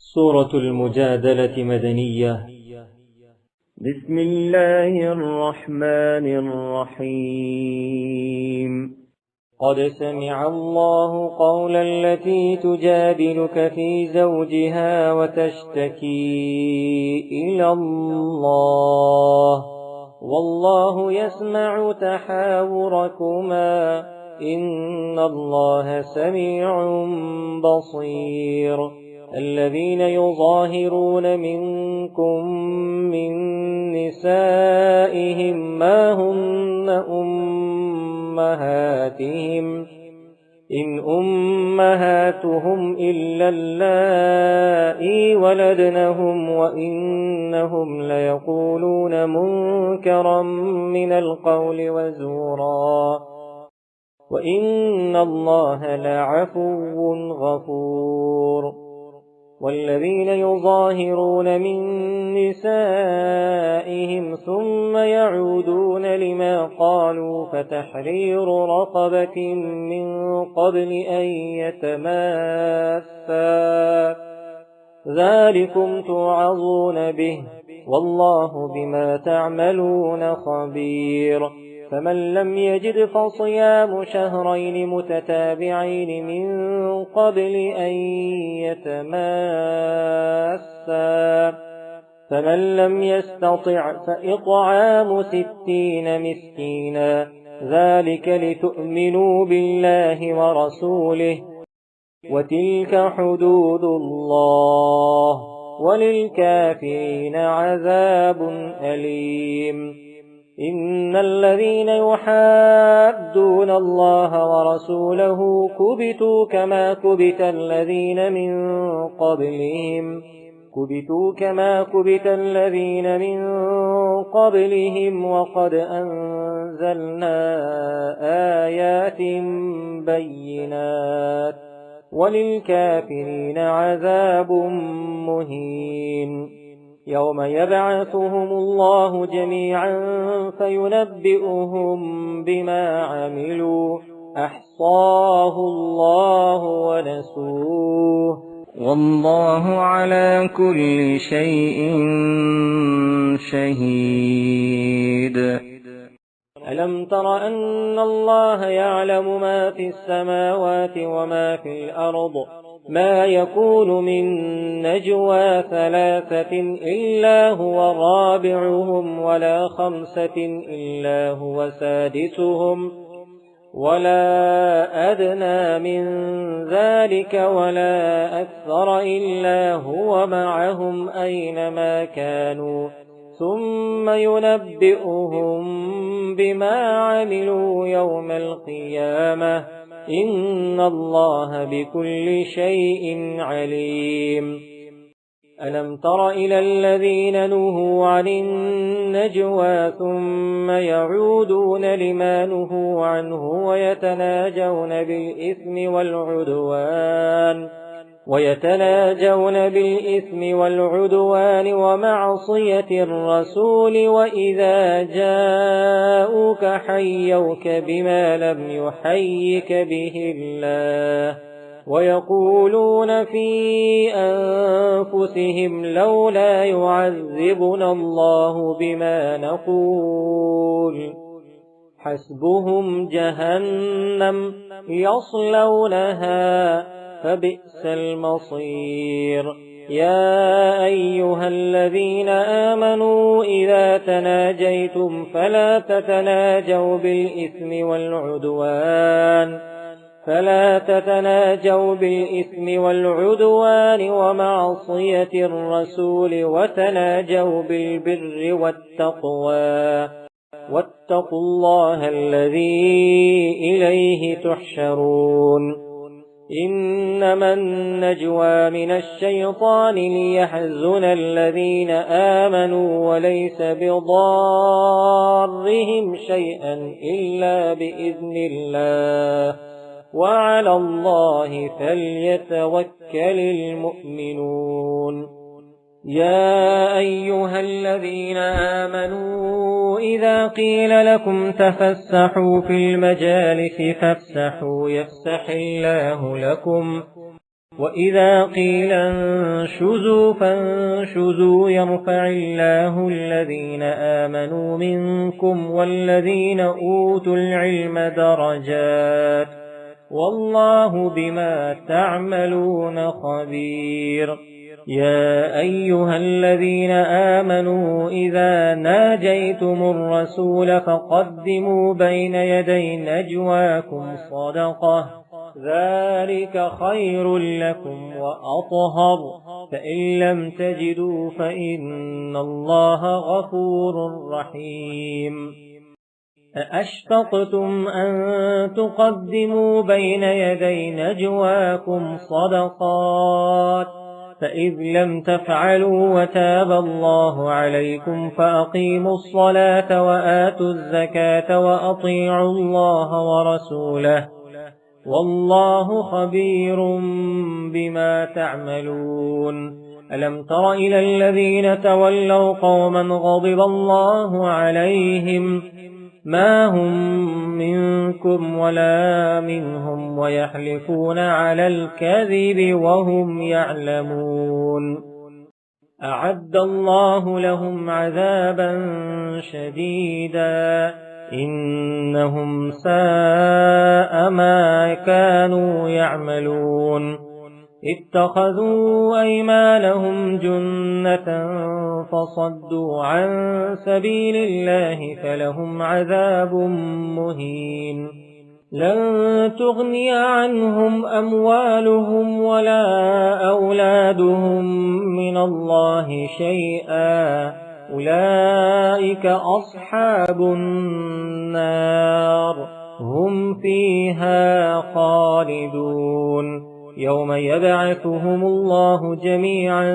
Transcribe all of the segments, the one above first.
سورة المجادلة مدنية. بسم الله الرحمن الرحيم. قد سمع الله قول التي تجادلك في زوجها وتشتكي إلى الله والله يسمع تحاوركما إن الله سميع بصير. الذين يظاهرون منكم من نسائهم ما هن أمهاتهم إن أمهاتهم إلا اللائي ولدنهم وإنهم ليقولون منكرا من القول وزورا وإن الله لعفو غفور. والذين يظاهرون من نسائهم ثم يعودون لما قالوا فتحرير رقبة من قبل أن يتماسا ذلكم توعظون به والله بما تعملون خبير. فمن لم يجد فصيام شهرين متتابعين من قبل أن يتماسا فمن لم يستطع فإطعام 60 مسكينا ذلك لتؤمنوا بالله ورسوله وتلك حدود الله وللكافرين عذاب أليم. إن الذين يحادون الله ورسوله كبتوا كما كبت الذين من قبلهم وقد أنزلنا آيات بينات وللكافرين عذاب مهين. يوم يبعثهم الله جميعا فينبئهم بما عملوا أحصاه الله ونسوه والله على كل شيء شهيد. ألم تر أن الله يعلم ما في السماوات وما في الأرض ما يكون من نجوى 3 إلا هو رابعهم ولا 5 إلا هو سادسهم ولا أدنى من ذلك ولا أكثر إلا هو معهم أينما كانوا ثم ينبئهم بما عملوا يوم القيامة إن الله بكل شيء عليم. ألم تر إلى الذين نهوا عن النجوى ثم يعودون لما نهوا عنه ويتناجون بالإثم والعدوان ومعصية الرسول وإذا جاءوك حيوك بما لم يحيك به الله ويقولون في أنفسهم لولا يعذبنا الله بما نقول حسبهم جهنم يصلونها فبئس المصير. يا أيها الذين آمنوا إذا تناجيتم فلا تتناجوا بالإثم والعدوان ومعصية الرسول وتناجوا بالبر والتقوى واتقوا الله الذي إليه تحشرون. إنما النجوى من الشيطان ليحزن الذين آمنوا وليس بضارهم شيئا إلا بإذن الله وعلى الله فليتوكل المؤمنون. يا أيها الذين آمنوا إذا قيل لكم تفسحوا في المجالس فافسحوا يفسح الله لكم وإذا قيل انشزوا فانشزوا يرفع الله الذين آمنوا منكم والذين أوتوا العلم درجات والله بما تعملون خبير يا أيها الذين آمنوا إذا ناجيتم الرسول فقدموا بين يدي نجواكم صدقة ذلك خير لكم وأطهر فإن لم تجدوا فإن الله غفور رحيم أأشفقتم أن تقدموا بين يدي نجواكم صدقات فإذ لم تفعلوا وتاب الله عليكم فأقيموا الصلاة وآتوا الزكاة وأطيعوا الله ورسوله والله خبير بما تعملون ألم تر إلى الذين تولوا قوما غضب الله عليهم ما هم منكم ولا منهم ويحلفون على الكذب وهم يعلمون أعد الله لهم عذابا شديدا إنهم ساء ما كانوا يعملون اتخذوا أيمانهم جنة فصدوا عن سبيل الله فلهم عذاب مهين لن تغني عنهم أموالهم ولا أولادهم من الله شيئا أولئك أصحاب النار هم فيها خالدون يوم يبعثهم الله جميعا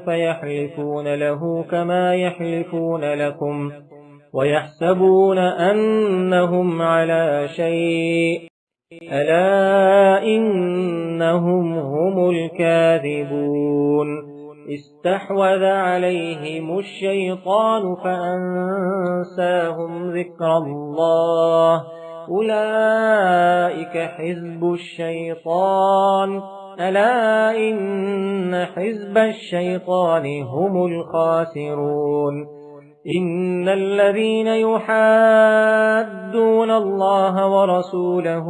فيحلفون له كما يحلفون لكم ويحسبون أنهم على شيء ألا إنهم هم الكاذبون استحوذ عليهم الشيطان فأنساهم ذكر الله أولئك حزب الشيطان ألا إن حزب الشيطان هم الخاسرون إن الذين يحادون الله ورسوله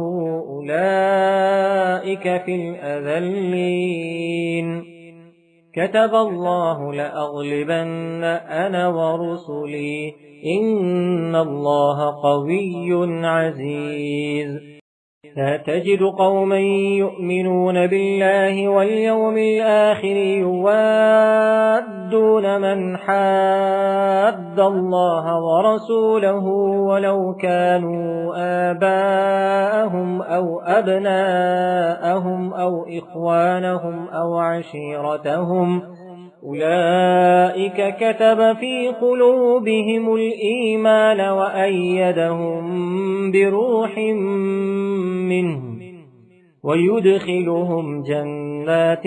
أولئك في الأذلين كتب الله لأغلبن أنا ورسلي إن الله قوي عزيز لا تجد قوما يؤمنون بالله واليوم الآخر يوادون من حاد الله ورسوله ولو كانوا آباءهم أو أبناءهم أو إخوانهم أو عشيرتهم أولئك كتب في قلوبهم الإيمان وأيدهم بروح منه ويدخلهم جنات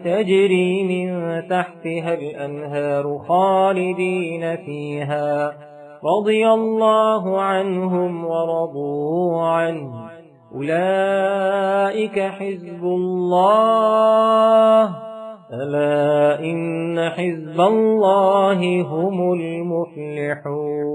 تجري من تحتها الأنهار خالدين فيها رضي الله عنهم ورضوا عنه أولئك حزب الله ألا إن حزب الله هم المفلحون